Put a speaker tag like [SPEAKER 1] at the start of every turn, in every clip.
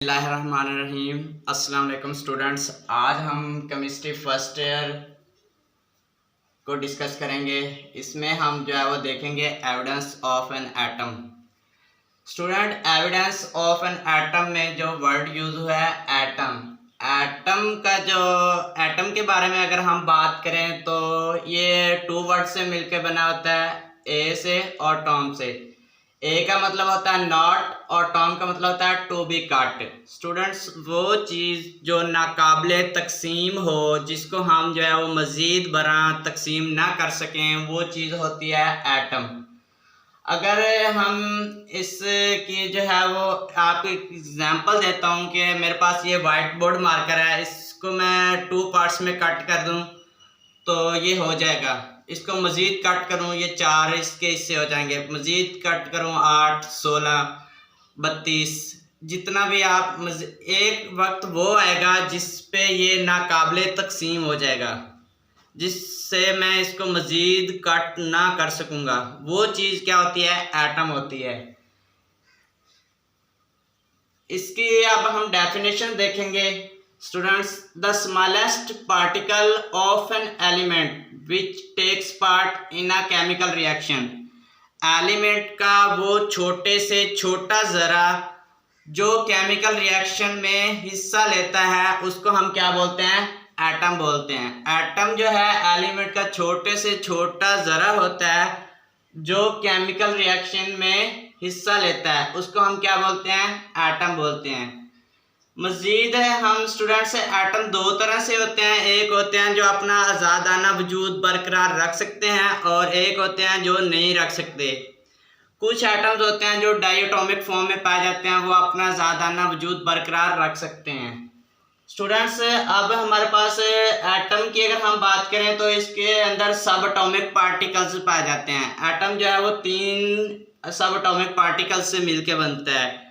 [SPEAKER 1] बिस्मिल्लाहिर्रहमानिर्रहीम। अस्सलाम वालेकुम स्टूडेंट्स। आज हम केमिस्ट्री फर्स्ट ईयर को डिस्कस करेंगे। इसमें हम जो है वो देखेंगे evidence of an atom. Student, evidence of an atom में जो वर्ड यूज हुआ है एटम। एटम के बारे में अगर हम बात करें तो ये टू वर्ड से मिलकर बना होता है, ए से और टॉम से। ए का मतलब होता है नॉट और टॉम का मतलब होता है टू बी कट। स्टूडेंट्स, वो चीज़ जो नाकाबिले तकसीम हो, जिसको हम जो है वो मज़ीद बरा तकसीम ना कर सकें, वो चीज़ होती है एटम। अगर हम इसकी जो है वो आपको एग्जांपल देता हूँ कि मेरे पास ये वाइट बोर्ड मार्कर है, इसको मैं टू पार्ट्स में कट कर दूँ तो ये हो जाएगा। इसको मज़ीद कट करूँ, ये चार इसके हिस्से हो जाएंगे। मज़ीद कट करूँ 8, 16, 32, जितना भी आप एक वक्त वो आएगा जिस पे ये नाकाबिले तकसीम हो जाएगा, जिससे मैं इसको मज़ीद कट ना कर सकूँगा। वो चीज़ क्या होती है? एटम होती है। इसकी अब हम डेफिनेशन देखेंगे। Students, the smallest particle of an element which takes part in a chemical reaction. Element का वो छोटे से छोटा ज़रा जो केमिकल रिएक्शन में हिस्सा लेता है, उसको हम क्या बोलते हैं? एटम बोलते हैं। एटम जो है एलिमेंट का छोटे से छोटा ज़रा होता है जो केमिकल रिएक्शन में हिस्सा लेता है, उसको हम क्या बोलते हैं? एटम बोलते हैं। मज़ीद है हम स्टूडेंट्स, एटम दो तरह से होते हैं। एक होते हैं जो अपना आज़ादाना वजूद बरकरार रख सकते हैं और एक होते हैं जो नहीं रख सकते। कुछ एटम्स होते हैं जो डायटोमिक फॉर्म में पाए जाते हैं, वो अपना आज़ादाना वजूद बरकरार रख सकते हैं। स्टूडेंट्स, अब हमारे पास एटम की अगर हम बात करें तो इसके अंदर सब एटॉमिक पार्टिकल्स पाए जाते हैं। एटम जो है वो 3 सब एटॉमिक पार्टिकल्स से मिलकर बनता है।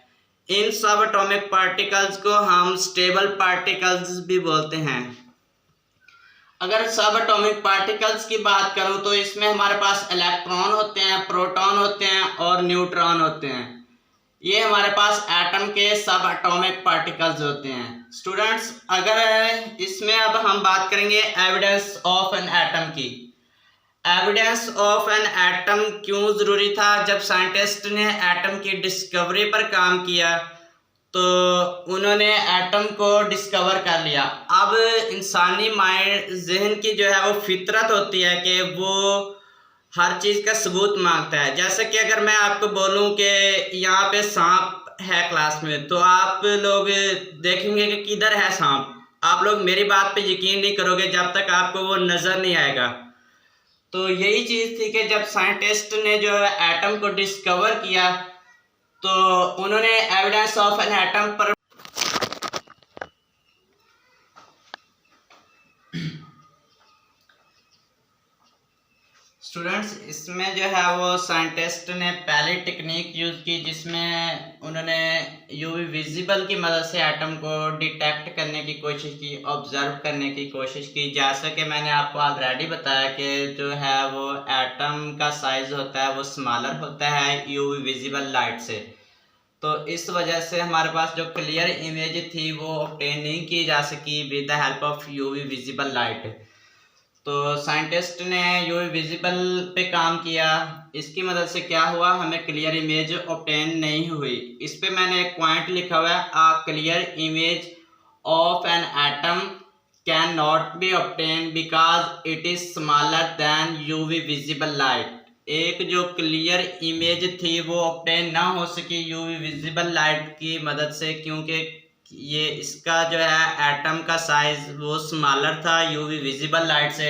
[SPEAKER 1] इन सब एटॉमिक पार्टिकल्स को हम स्टेबल पार्टिकल्स भी बोलते हैं। अगर सब एटॉमिक पार्टिकल्स की बात करूं तो इसमें हमारे पास इलेक्ट्रॉन होते हैं, प्रोटॉन होते हैं और न्यूट्रॉन होते हैं। ये हमारे पास एटम के सब एटॉमिक पार्टिकल्स होते हैं। स्टूडेंट्स, अगर इसमें अब हम बात करेंगे एविडेंस ऑफ एन एटम की। एविडेंस ऑफ एन एटम क्यों ज़रूरी था? जब साइंटिस्ट ने एटम की डिस्कवरी पर काम किया तो उन्होंने एटम को डिस्कवर कर लिया। अब इंसानी माइंड, जहन की जो है वो फितरत होती है कि वो हर चीज़ का सबूत मांगता है। जैसे कि अगर मैं आपको बोलूं कि यहाँ पे सांप है क्लास में, तो आप लोग देखेंगे कि किधर है सांप। आप लोग मेरी बात पे यकीन नहीं करोगे जब तक आपको वो नज़र नहीं आएगा। तो यही चीज़ थी कि जब साइंटिस्ट ने जो एटम को डिस्कवर किया तो उन्होंने एविडेंस ऑफ एन एटम पर स्टूडेंट्स, इसमें जो है वो साइंटिस्ट ने पहली टेक्निक यूज़ की जिसमें उन्होंने यूवी विजिबल की मदद से एटम को डिटेक्ट करने की कोशिश की, ऑब्जर्व करने की कोशिश की। जैसा कि मैंने आपको ऑलरेडी बताया कि जो है वो एटम का साइज़ होता है वो स्मॉलर होता है यूवी विजिबल लाइट से। तो इस वजह से हमारे पास जो क्लियर इमेज थी वो ऑब्टेन नहीं की जा सकी with the help of UV visible light. तो साइंटिस्ट ने यूवी विजिबल पे काम किया। इसकी मदद से क्या हुआ? हमें क्लियर इमेज ऑब्टेन नहीं हुई। इस पे मैंने एक पॉइंट लिखा हुआ है, a clear image of an atom can not be obtain because it is smaller than UV visible light. एक जो क्लियर इमेज थी वो ऑब्टेन ना हो सकी यूवी विजिबल लाइट की मदद से, क्योंकि ये इसका जो है एटम का साइज वो स्मॉलर था यूवी विजिबल लाइट से।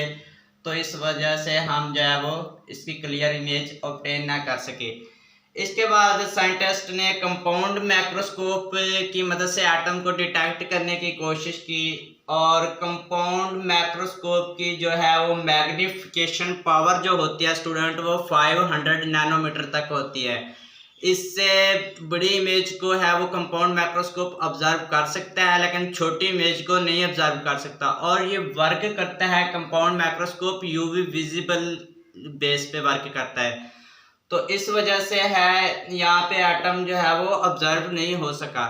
[SPEAKER 1] तो इस वजह से हम जो है वो इसकी क्लियर इमेज ऑब्टेन ना कर सके। इसके बाद साइंटिस्ट ने कंपाउंड माइक्रोस्कोप की मदद से एटम को डिटेक्ट करने की कोशिश की और कंपाउंड माइक्रोस्कोप की जो है वो मैग्निफिकेशन पावर जो होती है स्टूडेंट, वो 500 नैनोमीटर तक होती है। इससे बड़ी इमेज को है वो कंपाउंड माइक्रोस्कोप ऑब्जर्व कर सकता है, लेकिन छोटी इमेज को नहीं ऑब्जर्व कर सकता। और ये वर्क करता है, compound microscope UV visible base पे वर्क करता है। तो इस वजह से है यहाँ पे एटम जो है वो ऑब्जर्व नहीं हो सका।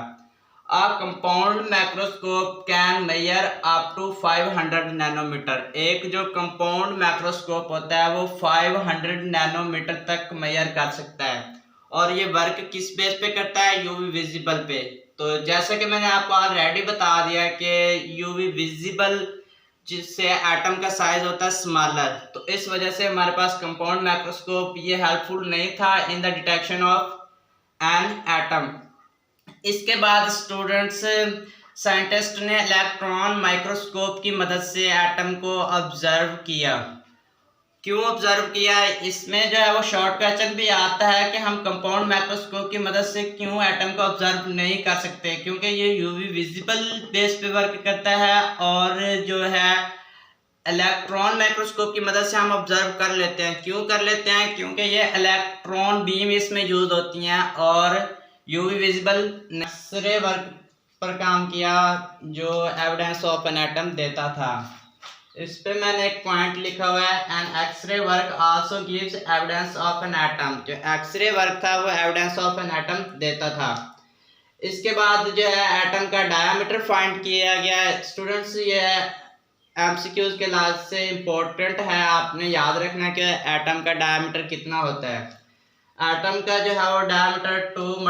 [SPEAKER 1] A compound microscope can measure up to 500 nanometre. एक जो कंपाउंड माइक्रोस्कोप होता है वो 500 नैनोमीटर तक मेजर कर सकता है। और ये वर्क किस बेस पे करता है? यूवी विजिबल पे। तो जैसा कि मैंने आपको ऑलरेडी बता दिया कि यूवी विजिबल जिससे एटम का साइज होता है स्मॉलर, तो इस वजह से हमारे पास कंपाउंड माइक्रोस्कोप ये हेल्पफुल नहीं था in the detection of an atom. इसके बाद स्टूडेंट्स साइंटिस्ट ने इलेक्ट्रॉन माइक्रोस्कोप की मदद से एटम को ऑब्जर्व किया। क्यों ऑब्जर्व किया? इसमें जो है वो शॉर्ट क्वेश्चन भी आता है कि हम कंपाउंड माइक्रोस्कोप की मदद से क्यों एटम को ऑब्जर्व नहीं कर सकते, क्योंकि ये यूवी विजिबल बेस पे वर्क करता है। और जो है इलेक्ट्रॉन माइक्रोस्कोप की मदद से हम ऑब्जर्व कर लेते हैं। क्यों कर लेते हैं? क्योंकि ये इलेक्ट्रॉन बीम इसमें यूज होती हैं और यूवी विजिबल एक्सरे वर्क पर काम किया जो एविडेंस ऑफ एन एटम देता था। इस पे मैंने एक पॉइंट लिखा हुआ है, an x-ray work also gives evidence of an atom. जो एक्सरे वर्क था वो एविडेंस ऑफ एन एटम देता था। इसके बाद जो है एटम का डायमीटर फाइंड किया गया। स्टूडेंट्स ये एमसीक्यूज के लिहाज से इम्पोर्टेंट है, आपने याद रखना कि एटम का डायमीटर कितना होता है। एटम का जो है वो डायमीटर 2 ×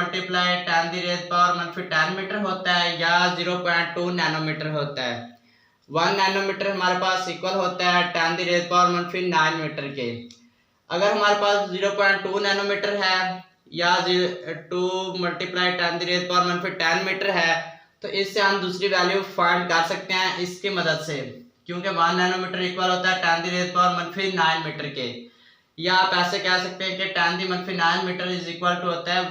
[SPEAKER 1] 10⁻⁻10 मीटर होता है या 0.2 नैनोमीटर होता है। 1 नैनोमीटर हमारे पास इक्वल होता है 10⁻⁹ मीटर के। अगर हमारे पास 0.2 नैनोमीटर है या 2 × 10⁻⁻10 मीटर है तो इससे हम दूसरी वैल्यू फाइंड कर सकते हैं इसकी मदद से, क्योंकि 1 नैनोमीटर इक्वल होता है 10⁻⁹ मीटर के। या आप ऐसे कह सकते हैं कि 10⁻⁹ मीटर इज इक्वल टू होता है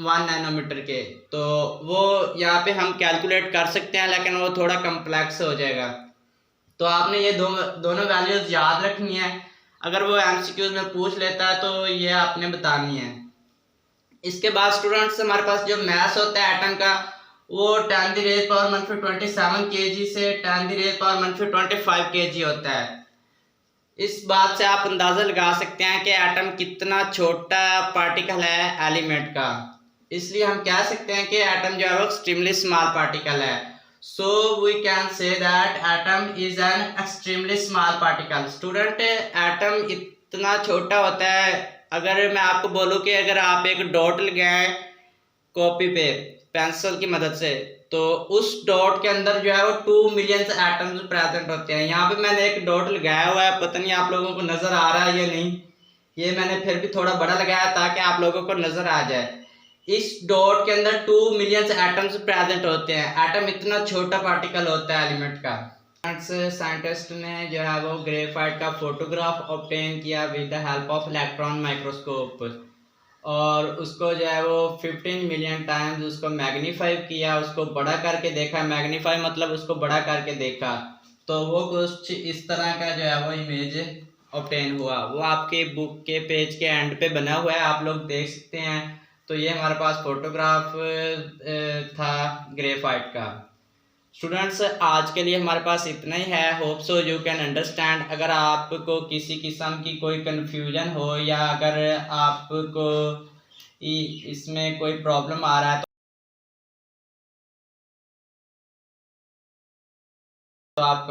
[SPEAKER 1] 1 नैनोमीटर के। तो वो यहाँ पे हम कैलकुलेट कर सकते हैं, लेकिन वो थोड़ा कम्प्लेक्स हो जाएगा। तो आपने ये दोनों वैल्यूज याद रखनी है। अगर वो एमसीक्यूज में पूछ लेता है तो ये आपने बतानी है। इसके बाद स्टूडेंट्स हमारे पास जो मास होता है एटम का वो 10⁻⁻27 kg से 10⁻⁻25 kg होता है। इस बात से आप अंदाजा लगा सकते हैं कि एटम कितना छोटा पार्टिकल है एलिमेंट का। इसलिए हम कह सकते हैं कि एटम जो है वो एक्सट्रीमली स्मॉल पार्टिकल है। So we can say that atom is an extremely small particle. Student atom इतना छोटा होता है, अगर मैं आपको बोलूँ कि अगर आप एक डॉट लगाएं कॉपी पे पेंसिल की मदद से, तो उस डॉट के अंदर जो है वो 2 मिलियन एटम्स प्रेजेंट होते हैं। यहाँ पे मैंने एक डॉट लगाया हुआ है, पता नहीं आप लोगों को नजर आ रहा है या नहीं। ये मैंने फिर भी थोड़ा बड़ा लगाया ताकि आप लोगों को नजर आ जाए। इस डॉट के अंदर 2 मिलियन एटम्स प्रेजेंट होते हैं। एटम इतना छोटा पार्टिकल होता है एलिमेंट का। साइंटिस्ट ने जो है वो ग्रेफाइट का फोटोग्राफ ऑब्टेन किया with the help of electron microscope, और उसको जो है वो 15 मिलियन टाइम्स उसको मैग्नीफाई किया, उसको बड़ा करके देखा। मैग्नीफाई मतलब उसको बड़ा करके देखा, तो वो कुछ इस तरह का जो है वो इमेज ऑब्टेन हुआ। वो आपके बुक के पेज के एंड पे बना हुआ है, आप लोग देख सकते हैं। तो ये हमारे पास फोटोग्राफ था ग्रेफाइट का। स्टूडेंट्स आज के लिए हमारे पास इतना ही है। Hope so you can understand. अगर आपको किसी किस्म की कोई कन्फ्यूजन हो या अगर आपको इसमें कोई प्रॉब्लम आ रहा है तो आप